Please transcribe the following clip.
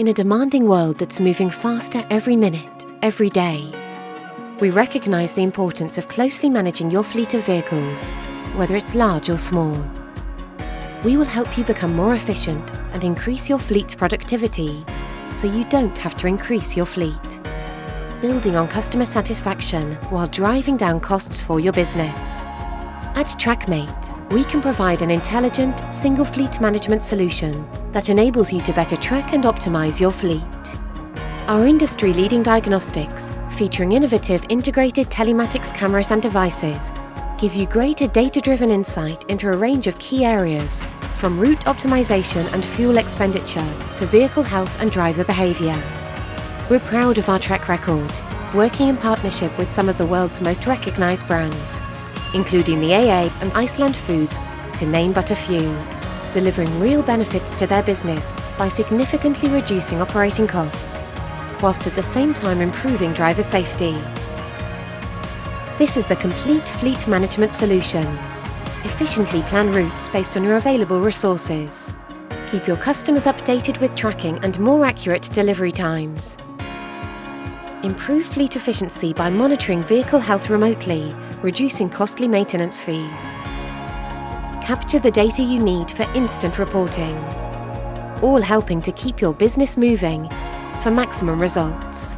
In a demanding world that's moving faster every minute, every day, we recognise the importance of closely managing your fleet of vehicles, whether it's large or small. We will help you become more efficient and increase your fleet's productivity, so you don't have to increase your fleet. Building on customer satisfaction while driving down costs for your business. At Trackmate, we can provide an intelligent, single fleet management solution that enables you to better track and optimise your fleet. Our industry-leading diagnostics, featuring innovative integrated telematics cameras and devices, give you greater data-driven insight into a range of key areas, from route optimisation and fuel expenditure to vehicle health and driver behaviour. We're proud of our track record, working in partnership with some of the world's most recognised brands, including the AA and Iceland Foods, to name but a few, delivering real benefits to their business by significantly reducing operating costs, whilst at the same time improving driver safety. This is the complete fleet management solution. Efficiently plan routes based on your available resources. Keep your customers updated with tracking and more accurate delivery times. Improve fleet efficiency by monitoring vehicle health remotely, reducing costly maintenance fees. Capture the data you need for instant reporting, all helping to keep your business moving for maximum results.